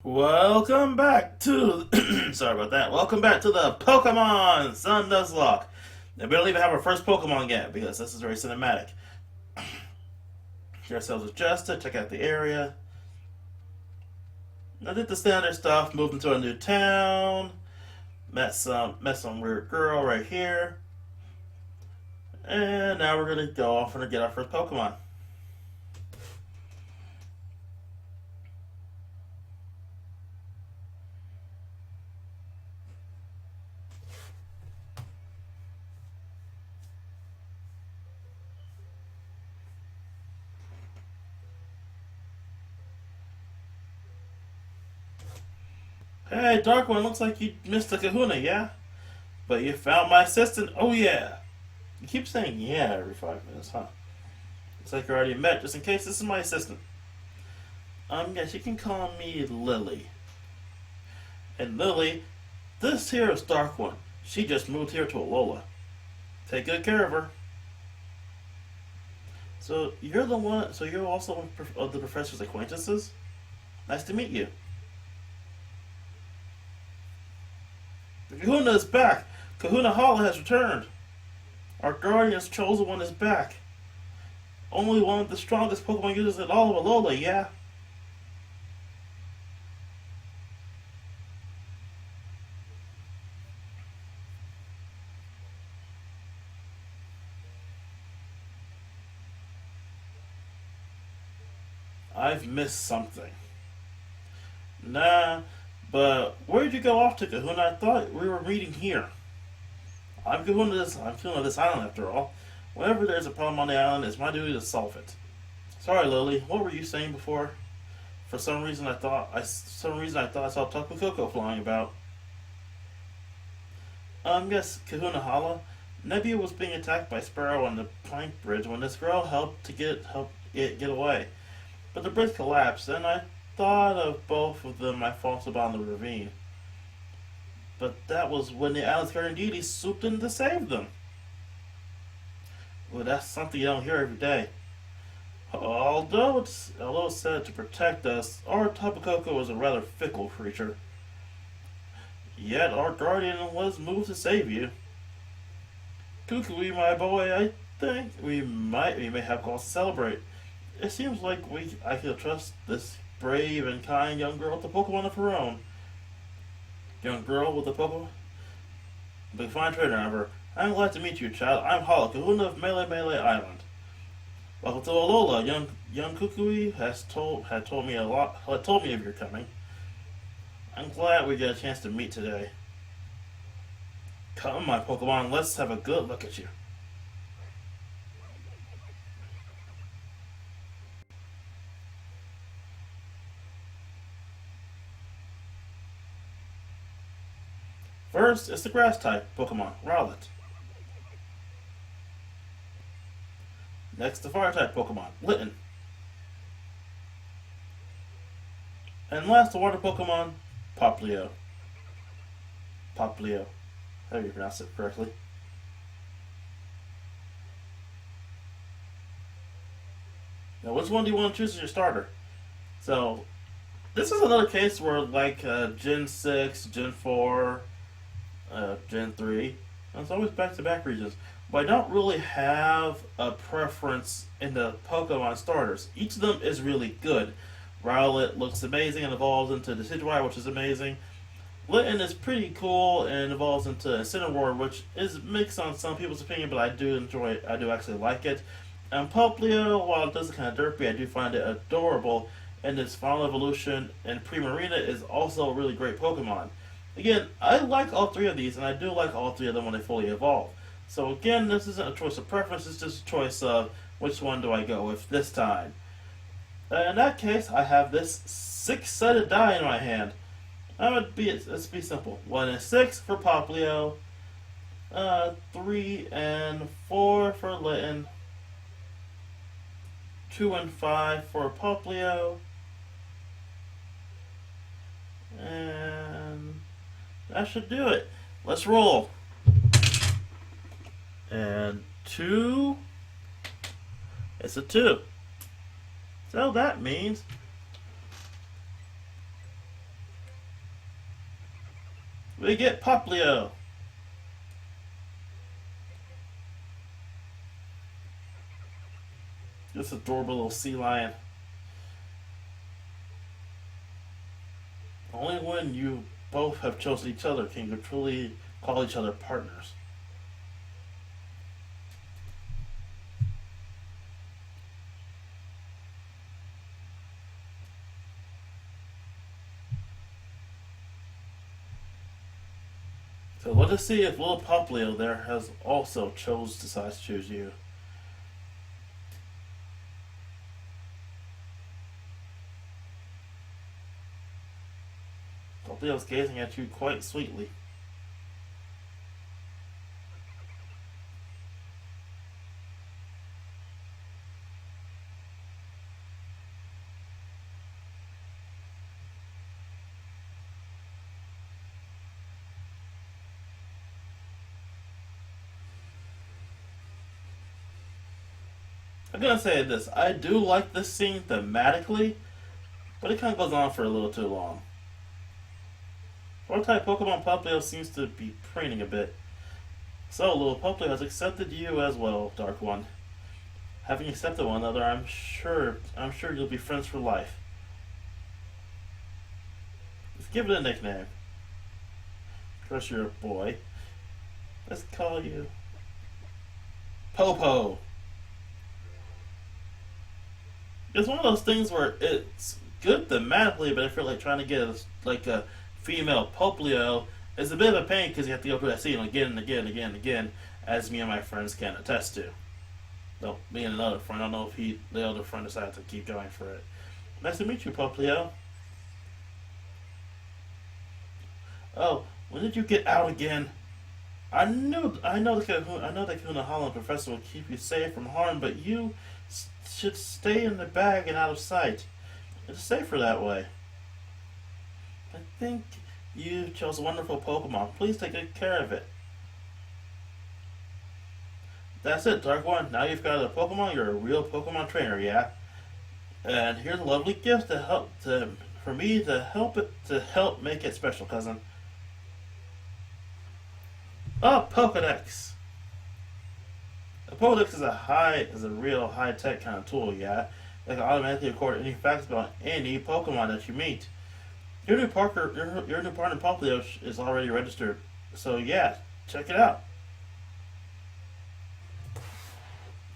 Welcome back to sorry about that. Welcome back to the Pokemon Sun Nuzlocke. Now, we don't even have our first Pokemon yet because this is very cinematic. Get ourselves adjusted, check out the area. I did the standard stuff, moved into a new town, met some weird girl right here, and now we're gonna go off and get our first Pokemon. Hey, Dark One, looks like you missed the Kahuna, yeah? But you found my assistant, oh yeah! You keep saying yeah every 5 minutes, huh? It's like you already met, just in case this is my assistant. Yes, you can call me Lily. And Lily, this here is Dark One. She just moved here to Alola. Take good care of her. So you're the one. So you're also one of the professor's acquaintances. Nice to meet you. The Kahuna is back. Kahuna Hala has returned. Our Guardian's chosen one is back. Only one of the strongest Pokemon users in all of Alola, yeah? I've missed something. Nah, but where'd you go off to, Kahuna? I thought we were meeting here. I'm Kahuna this island after all. Whenever there's a problem on the island, it's my duty to solve it. Sorry, Lily. What were you saying before? For some reason I thought I saw Tapu Koko flying about. Yes, Kahuna Hala. Nebula was being attacked by Sparrow on the plank bridge when this girl helped it get away. But the bridge collapsed, and I thought of both of them I falls about in the ravine. But that was when the Island's Guardian Deity swooped in to save them. Well, that's something you don't hear every day. Although it's said to protect us, our Tapu Koko is a rather fickle creature. Yet our guardian was moved to save you. Kukui, my boy, I think we may have cause to celebrate. It seems like I can trust this brave and kind young girl with a Pokemon of her own. Young girl with a Pokemon? Be fine trainer ever. I'm glad to meet you, child. I'm Hala, Kahuna of Melee Island. Welcome to Alola. Young Kukui had told me of your coming. I'm glad we get a chance to meet today. Come, my Pokemon, let's have a good look at you. First, it's the Grass type Pokemon, Rowlet. Next, the Fire type Pokemon, Litten. And last, the Water Pokemon, Poplio. Poplio. How do you pronounce it correctly? Now, which one do you want to choose as your starter? So, this is another case where, like Gen 6, Gen 4, Gen 3, and it's always back to back regions. But I don't really have a preference in the Pokemon starters. Each of them is really good. Rowlet looks amazing and evolves into Decidueye, which is amazing. Litten is pretty cool and evolves into Incineroar, which is mixed on some people's opinion, but I do enjoy it. I do actually like it. And Poplio, while it does kind of derpy, I do find it adorable. And its final evolution in Primarina is also a really great Pokemon. Again, I like all three of these, and I do like all three of them when they fully evolve. So again, this isn't a choice of preference, it's just a choice of which one do I go with this time. In that case, I have this six-sided die in my hand. Let's be simple. 1 and 6 for Poplio, 3 and 4 for Litten, 2 and 5 for Poplio, and that should do it. Let's roll. And 2. It's a 2. So that means We get Poplio. This adorable little sea lion. Only when you both have chosen each other can you truly call each other partners. So let us see if little Poplio there has also decides to choose you. Poplio's gazing at you quite sweetly. I'm gonna say this. I do like this scene thematically, but it kind of goes on for a little too long. Four-type Pokemon Poplio seems to be preening a bit. So, little Poplio has accepted you as well, Dark One. Having accepted one another, I'm sure you'll be friends for life. Let's give it a nickname. Of course, you're a boy. Let's call you Popo. It's one of those things where it's good thematically, but I feel like trying to get a female Poplio is a bit of a pain because you have to go through that scene again and again and again and again, as me and my friends can attest to. Though me and another friend, I don't know if the other friend decided to keep going for it. Nice to meet you, Poplio. Oh, when did you get out again? I know the Kahuna Holland professor will keep you safe from harm, but you should stay in the bag and out of sight. It's safer that way. I think you chose a wonderful Pokemon. Please take good care of it. That's it, Dark One. Now you've got a Pokemon. You're a real Pokemon trainer, yeah. And here's a lovely gift for me to help make it special, cousin. Oh, Pokedex. A Pokedex is a real high tech kind of tool, yeah. That can automatically record any facts about any Pokemon that you meet. Your new partner Poplio is already registered, so yeah, check it out.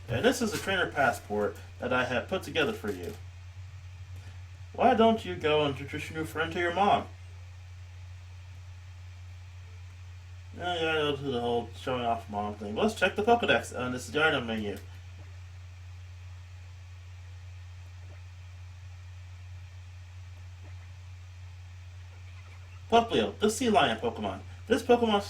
And this is a trainer passport that I have put together for you. Why don't you go and introduce your new friend to your mom? Yeah, you gotta go to the whole showing off mom thing. But let's check the Pokedex, and this is the item menu. Poplio, the sea lion Pokemon. This Pokemon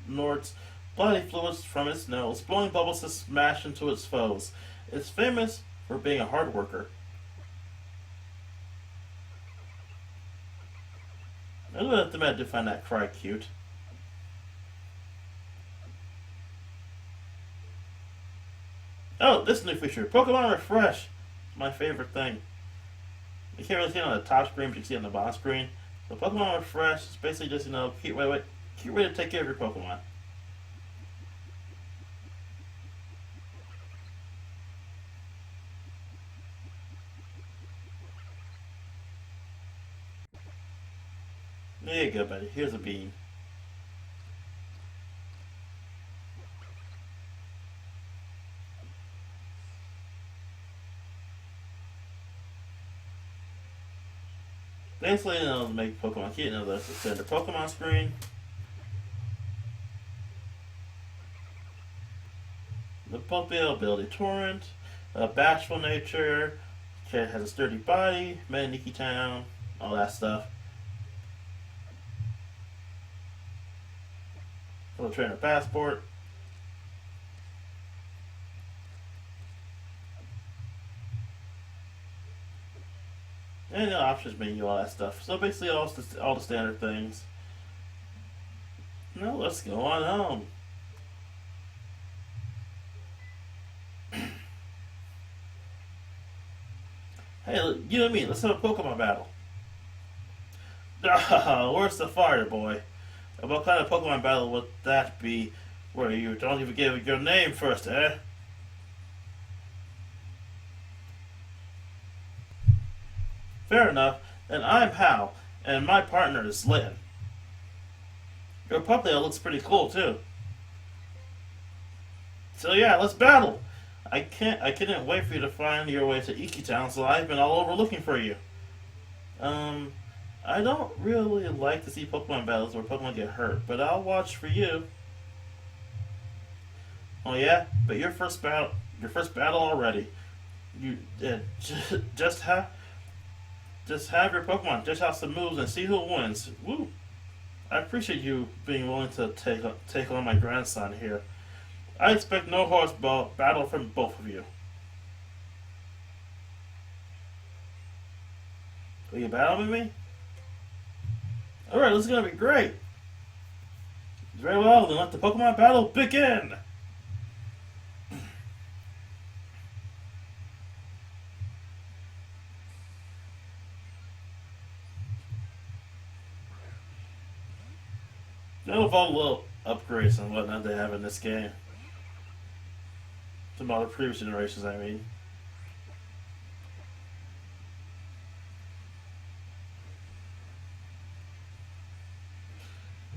snorts bloody fluids from its nose, blowing bubbles to smash into its foes. It's famous for being a hard worker. I do have to admit, I do find that cry cute. Oh, this new feature, Pokemon Refresh. My favorite thing. You can't really see it on the top screen, but you can see it on the bottom screen. So Pokemon Refresh is basically just, keep way to take care of your Pokemon. There you go, buddy. Here's a bean. Basically, make Pokemon cute. Let's send the Pokemon screen. The Poplio ability torrent, bashful nature, cat has a sturdy body, Maniki Town, all that stuff. Little trainer passport. And the options menu, all that stuff. So basically, all the standard things. Now let's go on home. Hey, you and me, let's have a Pokemon battle. Where's the fire, boy? And what kind of Pokemon battle would that be where you don't even give your name first, eh? Fair enough. And I'm Hal, and my partner is Lynn. Your Puplio looks pretty cool, too. So yeah, let's battle! I couldn't wait for you to find your way to Iki Town, so I've been all over looking for you. Um, I don't really like to see Pokemon battles where Pokemon get hurt, but I'll watch for you. Oh yeah, but your first battle already. You just have just have your Pokemon, just have some moves, and see who wins. Woo! I appreciate you being willing to take on my grandson here. I expect no horse battle from both of you. Will you battle with me? Alright, this is gonna be great. Very well, then let the Pokemon battle begin! I love all the little upgrades and whatnot they have in this game. Some other previous generations, I mean.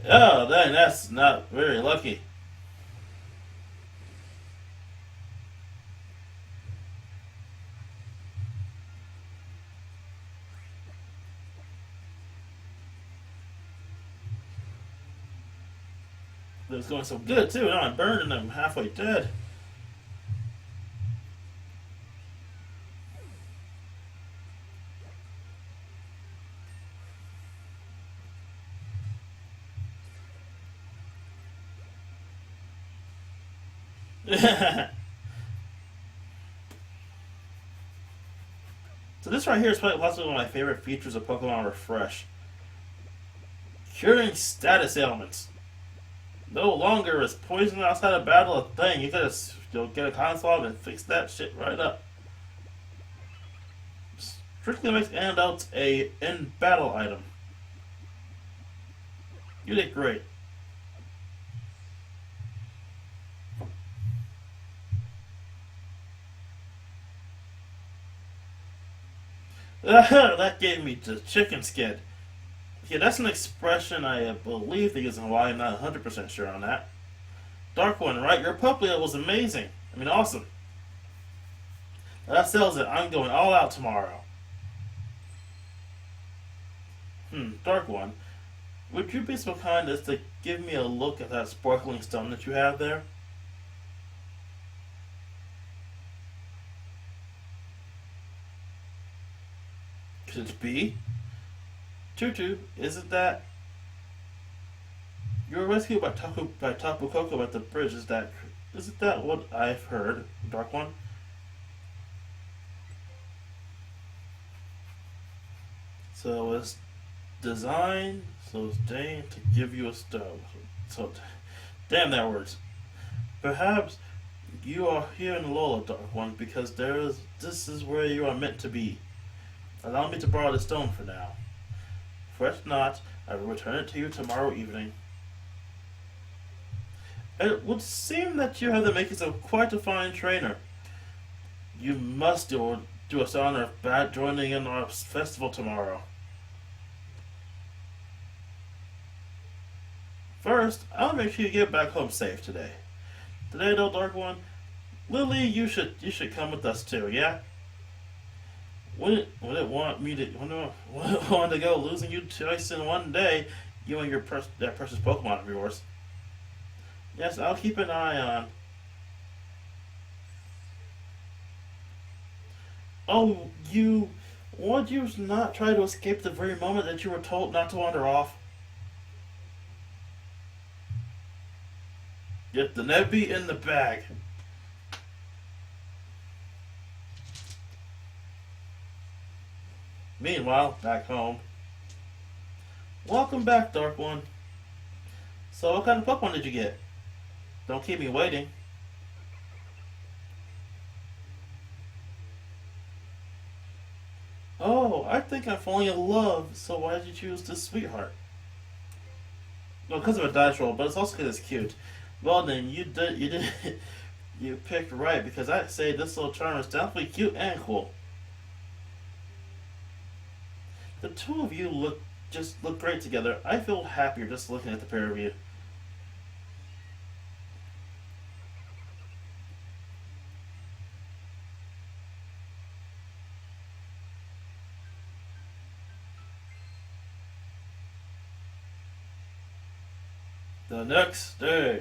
Oh, then that's not very lucky. It was going so good too. Now I'm burning them halfway dead. So this right here is probably one of my favorite features of Pokemon Refresh. Curing status ailments. No longer is poison outside of battle a thing. You'll get a console and fix that shit right up. Strictly makes antidotes a in battle item. You did great. That gave me the chicken skin. Yeah, that's an expression I believe they use in Hawaii. I'm not 100% sure on that. Dark one, right? Your Puplio was amazing. I mean, awesome. That sells it. I'm going all out tomorrow. Dark one. Would you be so kind as to give me a look at that sparkling stone that you have there? Could it be? Tutu, isn't that... You were rescued by Tapu Koko at the bridge, isn't that what I've heard, Dark One? So it's designed so it's deigned to give you a stone. So damn that words. Perhaps you are here in Lola, Dark One, because this is where you are meant to be. Allow me to borrow the stone for now. Fret not, I will return it to you tomorrow evening. It would seem that you have the makings of quite a fine trainer. You must do us the honor of joining in our festival tomorrow. First, I'll make sure you get back home safe today. Today, though, Dark One, Lily, you should come with us too, yeah? Wouldn't want to go losing you twice in one day, you and that precious Pokemon of yours. Yes, I'll keep an eye on. Oh, would you not try to escape the very moment that you were told not to wander off? Get the Nebby in the bag. Meanwhile, back home. Welcome back, Dark One. So, what kind of Pokemon did you get? Don't keep me waiting. Oh, I think I'm falling in love, so why did you choose this sweetheart? Well, because of a dice roll, but it's also because it's cute. Well then, you did, you picked right, because I say this little charmer is definitely cute and cool. The two of you look great together. I feel happier just looking at the pair of you. The next day.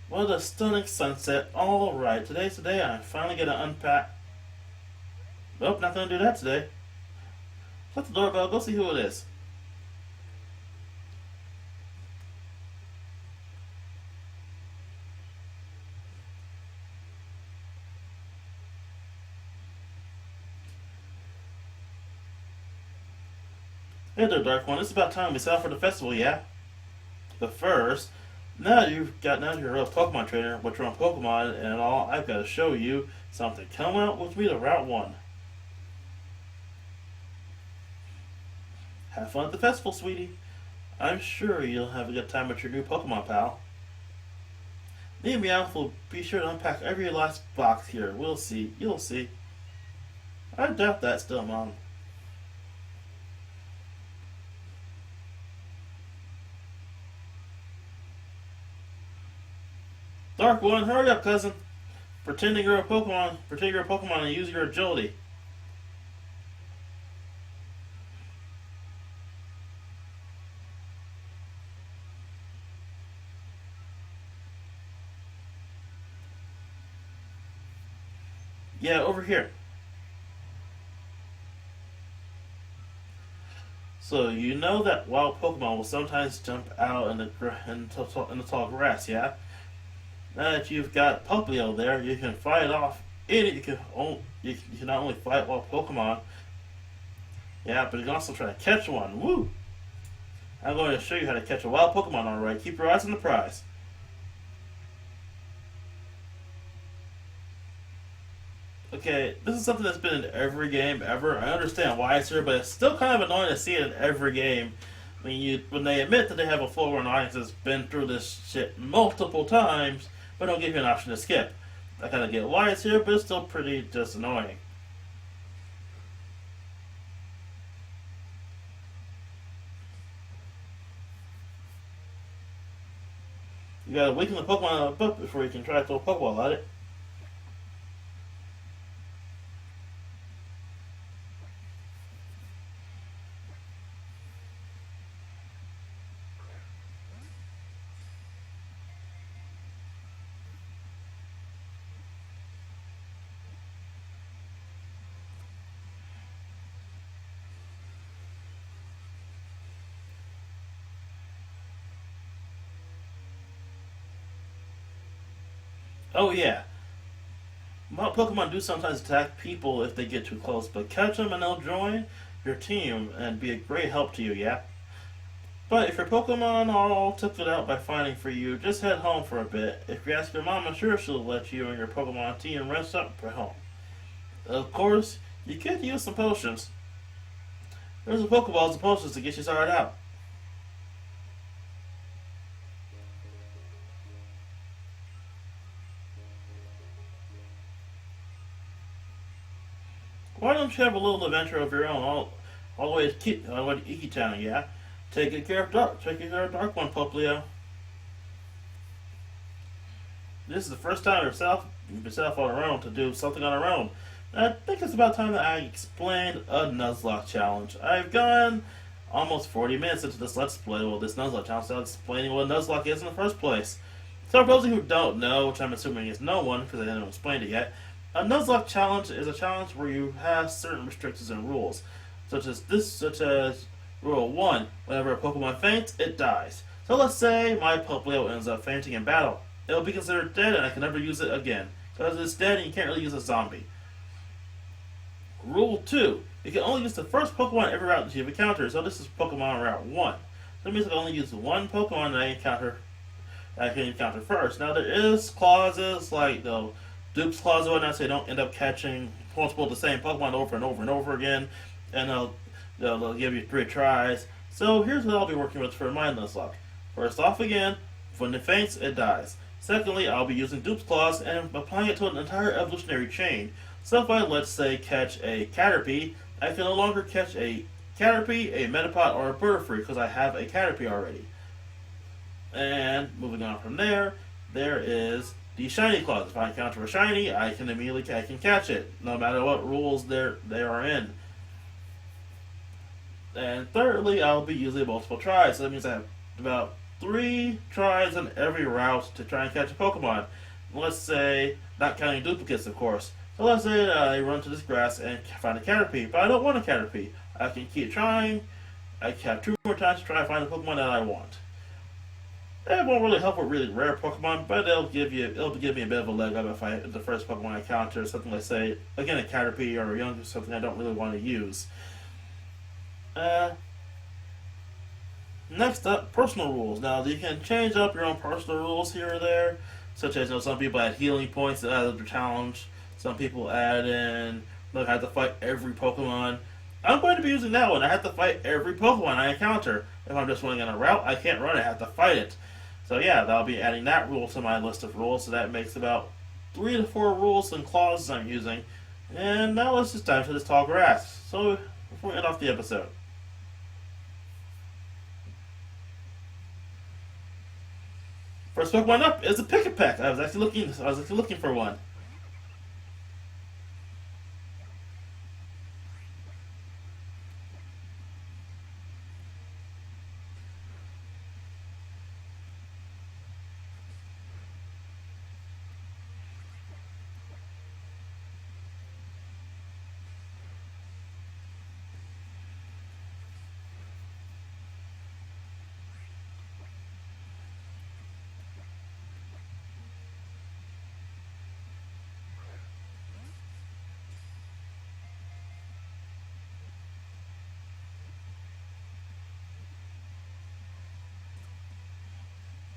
What a stunning sunset. Alright, today's the day I'm finally gonna unpack. Nope, not gonna do that today. Shut the doorbell, go see who it is. Hey there, Dark One. It's about time we set off for the festival, yeah? But first, now you're a Pokemon trainer, but you're on Pokemon and all, I've got to show you something. Come out with me to Route 1. Have fun at the festival, sweetie. I'm sure you'll have a good time with your new Pokemon pal. Me and Meowth will be sure to unpack every last box here. We'll see. You'll see. I doubt that still, Mom. Dark One, hurry up, cousin. Pretend you're a Pokemon and use your agility. Yeah, over here. So you know that wild Pokemon will sometimes jump out in the tall grass, yeah? Now that you've got Popplio there, you can fight off any. You can not only fight wild Pokemon, yeah, but you can also try to catch one. Woo! I'm going to show you how to catch a wild Pokemon. All right, keep your eyes on the prize. Okay, this is something that's been in every game ever. I understand why it's here, but it's still kind of annoying to see it in every game. When they admit that they have a full-grown audience that's been through this shit multiple times, but don't give you an option to skip. I kind of get why it's here, but it's still pretty just annoying. You gotta weaken the Pokemon up before you can try to throw a Pokeball at it. Oh yeah, Pokemon do sometimes attack people if they get too close, but catch them and they'll join your team and be a great help to you, yeah? But if your Pokemon are all took it out by fighting for you, just head home for a bit. If you ask your mom, I'm sure she'll let you and your Pokemon team rest up at home. Of course, you could use some potions. There's a Pokeballs and potions to get you started out. Why don't you have a little adventure of your own all the way all the way to Iki Town, yeah? Take good care of Dark One, Poplio. This is the first time you've been set off on our own to do something on our own. I think it's about time that I explained a Nuzlocke challenge. I've gone almost 40 minutes into this Let's Play, well, this Nuzlocke challenge, without explaining what a Nuzlocke is in the first place. So for those of you who don't know, which I'm assuming is no one, because I haven't explained it yet, a Nuzlocke challenge is a challenge where you have certain restrictions and rules, such as Rule 1, whenever a Pokemon faints, it dies. So let's say my Poplio ends up fainting in battle. It will be considered dead and I can never use it again. Because it's dead and you can't really use a zombie. Rule 2, you can only use the first Pokemon every route that you've encountered, so this is Pokemon Route 1. That means I can only use one Pokemon that I can encounter first. Now there is clauses like dupes clause and whatnot, so you don't end up catching multiple of the same Pokemon over and over and over again, and they'll give you 3 tries. So here's what I'll be working with for my Nuzlocke. First off, again, when it faints, it dies. Secondly, I'll be using dupes clause and applying it to an entire evolutionary chain. So if I, let's say, catch a Caterpie, I can no longer catch a Caterpie, a Metapod, or a Butterfree because I have a Caterpie already. And moving on from there, there is the shiny clause. If I encounter a shiny, I can catch it, no matter what rules they are in. And thirdly, I'll be using multiple tries. So that means I have about 3 tries on every route to try and catch a Pokemon. Let's say, not counting duplicates, of course. So let's say I run to this grass and find a Caterpie, but I don't want a Caterpie. I can keep trying. I have 2 more times to try and find the Pokemon that I want. It won't really help with really rare Pokemon, but it'll give me a bit of a leg up if the first Pokemon I encounter is something, let's say, again, a Caterpie or a young, something I don't really want to use. Next up, personal rules. Now, you can change up your own personal rules here or there, such as, some people add healing points to add to their challenge. Some people add in, look, I have to fight every Pokemon. I'm going to be using that one. I have to fight every Pokemon I encounter. If I'm just running on a route, I can't run it. I have to fight it. So yeah, I'll be adding that rule to my list of rules. So that makes about 3 to 4 rules and clauses I'm using. And now let's just dive into this tall grass. So before we end off the episode. First Pokemon up is a Pick-a-Peck. I was actually looking for one.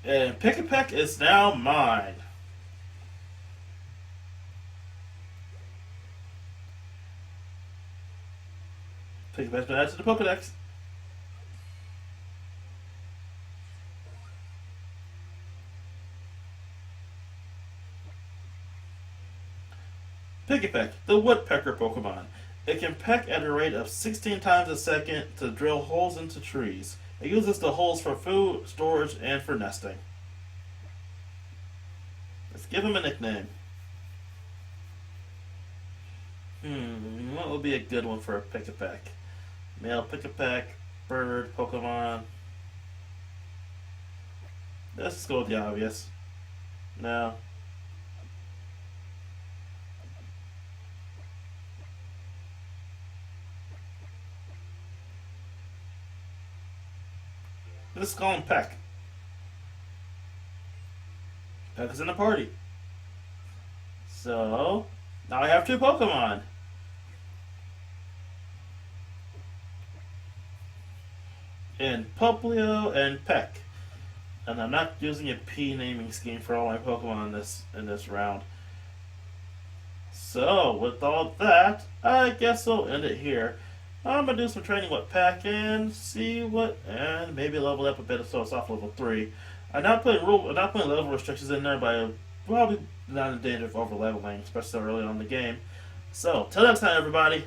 And Pick-a-Peck is now mine. Pick-a-Peck's been added to the Pokedex. Pick-a-Peck, the woodpecker Pokemon. It can peck at a rate of 16 times a second to drill holes into trees. It uses the holes for food, storage, and for nesting. Let's give him a nickname. What would be a good one for a Pick-a-Peck? Male Pick-a-Peck, bird, Pokemon. Let's just go with the obvious. No. Let's call him Peck. Peck is in the party. So, now I have 2 Pokemon. In Poplio and Peck. And I'm not using a P naming scheme for all my Pokemon in this round. So, with all that, I guess I'll end it here. I'm gonna do some training with Peck and and maybe level up a bit so it's off level 3. I'm not putting level restrictions in there, but I'm probably not in danger of over leveling, especially so early on in the game. So, till next time, everybody.